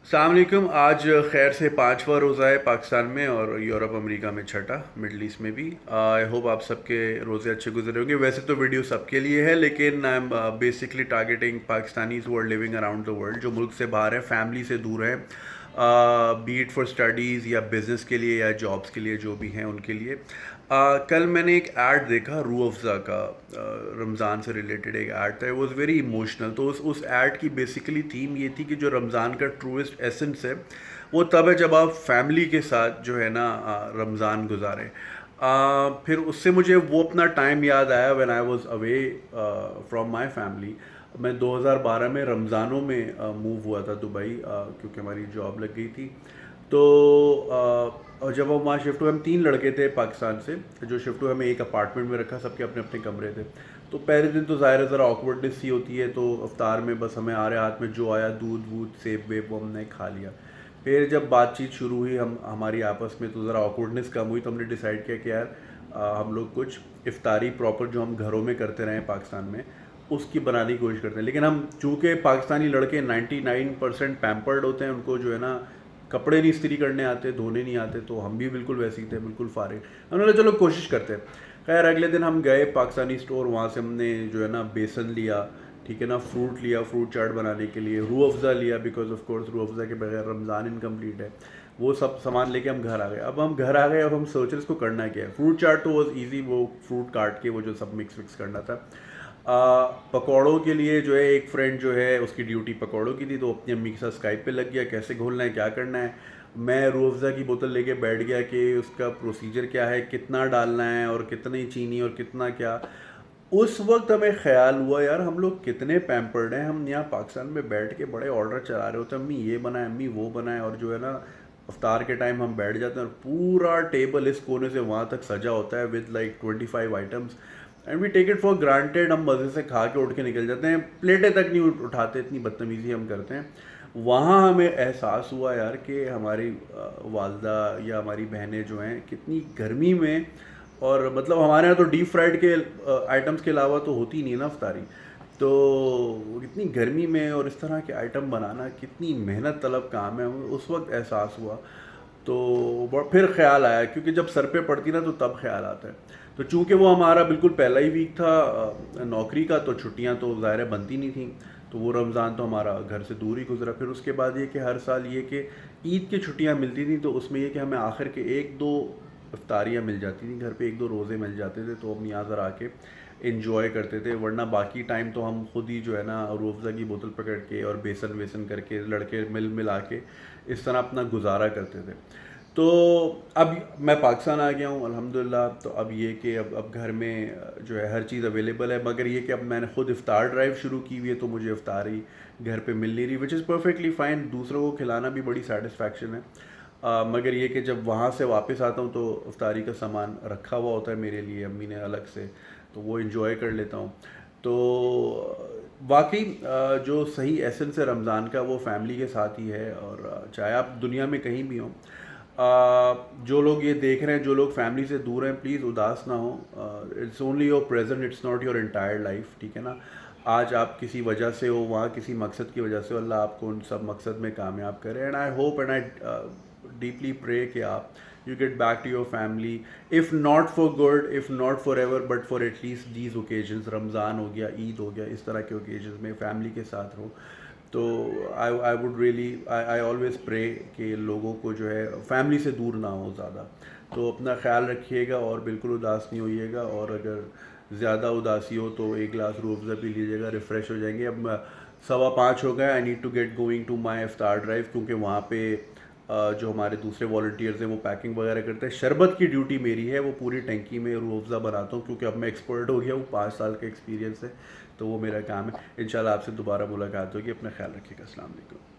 السلام علیکم. آج خیر سے پانچواں روزہ ہے پاکستان میں اور یورپ امریکہ میں چھٹا, مڈل ایسٹ میں بھی. آئی ہوپ آپ سب کے روزے اچھے گزرے ہوں گے. ویسے تو ویڈیو سب کے لیے ہے, لیکن I am basically targeting Pakistanis who are living around the world, جو ملک سے باہر ہیں, فیملی سے دور ہیں, بی ایٹ فار اسٹڈیز یا بزنس کے لیے یا جابس کے لیے, جو بھی ہیں ان کے لیے. کل میں نے ایک ایڈ دیکھا روح افزا کا, رمضان سے ریلیٹڈ ایک ایڈ تھا. It was very emotional. تو اس ایڈ کی بیسیکلی تھیم یہ تھی کہ جو رمضان کا ٹروسٹ ایسنس ہے وہ تب ہے جب آپ فیملی کے ساتھ جو ہے نا رمضان گزاریں. پھر اس سے مجھے وہ اپنا ٹائم یاد آیا when I was away from my family. میں 2012 میں رمضانوں میں موو ہوا تھا دبئی, کیونکہ ہماری جاب لگ گئی تھی. تو اور جب ہم وہاں شفٹ ہوئے, ہم 3 لڑکے تھے پاکستان سے جو شفٹ ہوئے, ہمیں ایک اپارٹمنٹ میں رکھا, سب کے اپنے اپنے کمرے تھے. تو پہلے دن تو ظاہر ہے ذرا آکورڈنس سی ہوتی ہے, تو افطار میں بس ہمیں آ رہے ہاتھ میں جو آیا دودھ وودھ سیب ویب وہ ہم نے کھا لیا. پھر جب بات چیت شروع ہوئی ہماری آپس میں, تو ذرا آکورڈنس کم ہوئی, تو ہم نے ڈیسائیڈ کیا کہ یار ہم لوگ کچھ افطاری پراپر جو ہم گھروں میں کرتے رہے پاکستان میں اس کی بنانے کی کوشش کرتے ہیں. لیکن ہم چونکہ پاکستانی لڑکے 99% پیمپرڈ ہوتے ہیں, ان کو جو ہے نا کپڑے نہیں استری کرنے آتے, دھونے نہیں آتے, تو ہم بھی بالکل ویسے ہی تھے, بالکل فارغ. ہم نے کہا چلو کوشش کرتے ہیں. خیر اگلے دن ہم گئے پاکستانی اسٹور, وہاں سے ہم نے جو ہے نا بیسن لیا, ٹھیک ہے نا, فروٹ لیا, فروٹ چاٹ بنانے کے لیے, روح افزا لیا, بیکاز آف کورس روح افزا کے بغیر رمضان انکمپلیٹ ہے. وہ سب سامان لے کے ہم گھر آ گئے. اب ہم گھر آ گئے, اب ہم سوچ رہے اس کو کرنا کیا ہے. فروٹ چاٹ تو واز ایزی, وہ فروٹ کاٹ کے وہ جو سب مکس وکس کرنا تھا. پکوڑوں کے لیے جو ہے ایک فرینڈ جو ہے اس کی ڈیوٹی پکوڑوں کی تھی, تو اپنی امی کے ساتھ اسکائپ پہ لگ گیا, کیسے گھولنا ہے, کیا کرنا ہے. میں روح افزا کی بوتل لے کے بیٹھ گیا کہ اس کا پروسیجر کیا ہے, کتنا ڈالنا ہے, اور کتنی چینی اور کتنا کیا. اس وقت ہمیں خیال ہوا یار ہم لوگ کتنے پیمپرڈ ہیں, ہم یہاں پاکستان میں بیٹھ کے بڑے آرڈر چلا رہے ہوتے ہیں, امی یہ بنائے, امی وہ بنائے, اور جو ہے نا افطار کے ٹائم ہم بیٹھ جاتے ہیں اور پورا ٹیبل اس کونے سے وہاں تک سجا ہوتا ہے with like 25 items, and we take it for granted. ہم مزے سے کھا کے اٹھ کے نکل جاتے ہیں, پلیٹیں تک نہیں اٹھاتے, اتنی بدتمیزی ہم کرتے ہیں. وہاں ہمیں احساس ہوا یار کہ ہماری والدہ یا ہماری بہنیں جو ہیں کتنی گرمی میں, اور مطلب ہمارے یہاں تو ڈیپ فرائڈ کے آئٹمس کے علاوہ تو ہوتی نہیں ہے نا افطاری, تو اتنی گرمی میں اور اس طرح کے آئٹم بنانا کتنی محنت طلب کام ہے. اس وقت احساس ہوا, تو پھر خیال آیا, کیونکہ جب سر پہ پڑتی نا تو تب خیال آتا ہے. تو چونکہ وہ ہمارا بالکل پہلا ہی ویک تھا نوکری کا, تو چھٹیاں تو ظاہر بنتی نہیں تھیں, تو وہ رمضان تو ہمارا گھر سے دور ہی گزرا. پھر اس کے بعد یہ کہ ہر سال یہ کہ عید کی چھٹیاں ملتی تھیں, تو اس میں یہ کہ ہمیں آخر کے 1-2 افطاریاں مل جاتی تھیں گھر پہ, 1-2 روزے مل جاتے تھے, تو ہم یہاں ذرا آ کے انجوائے کرتے تھے. ورنہ باقی ٹائم تو ہم خود ہی جو ہے نا روح افزا کی بوتل پکڑ کے اور بیسن ویسن کر کے لڑکے ملا کے اس طرح اپنا گزارا کرتے تھے. تو اب میں پاکستان آ گیا ہوں الحمدللہ, تو اب یہ کہ اب گھر میں جو ہے ہر چیز اویلیبل ہے, مگر یہ کہ اب میں نے خود افطار ڈرائیو شروع کی ہوئی ہے, تو مجھے افطاری گھر پہ مل نہیں رہی, وچ از پرفیکٹلی فائن. دوسروں کو کھلانا بھی بڑی سیٹسفیکشن ہے, مگر یہ کہ جب وہاں سے واپس آتا ہوں تو افطاری کا سامان رکھا ہوا ہوتا ہے میرے لیے امی نے الگ سے, تو وہ انجوائے کر لیتا ہوں. تو واقعی جو صحیح ایسنس ہے رمضان کا وہ فیملی کے ساتھ ہی ہے, اور چاہے آپ دنیا میں کہیں بھی ہوں. جو لوگ یہ دیکھ رہے ہیں, جو لوگ فیملی سے دور ہیں, پلیز اداس نہ ہوں. It's only your present, it's not your entire life, ٹھیک ہے نا. آج آپ کسی وجہ سے ہو وہاں, کسی مقصد کی وجہ سے ہو, اللہ آپ کو ان سب مقصد میں کامیاب کرے. And I hope and I deeply pray کہ آپ you get back to your family, if not for good, if not for ever, but for at least these occasions. Ramzan ہو گیا, عید ہو گیا, اس طرح کے اوکیزنس میں فیملی کے ساتھ رہو. تو I would really I always پرے کہ لوگوں کو جو ہے فیملی سے دور نہ ہو زیادہ. تو اپنا خیال رکھیے گا اور بالکل اداس نہیں ہوئیے گا, اور اگر زیادہ اداسی ہو تو ایک گلاس روح افزا پی لیجیے گا, ریفریش ہو جائیں گے. اب 5:15 ہو گئے, I need to get going to my افطار ڈرائیو, کیونکہ وہاں پہ جو ہمارے دوسرے والنٹیئرز ہیں وہ پیکنگ وغیرہ کرتے ہیں. شربت کی ڈیوٹی میری ہے, وہ پوری ٹینکی میں روح افزا بناتا ہوں, کیونکہ اب میں ایکسپرٹ ہو گیا ہوں, 5 سال کا ایکسپیرینس ہے, تو وہ میرا کام ہے. انشاءاللہ آپ سے دوبارہ ملاقات ہوگی. اپنا خیال رکھیے گا. السلام علیکم.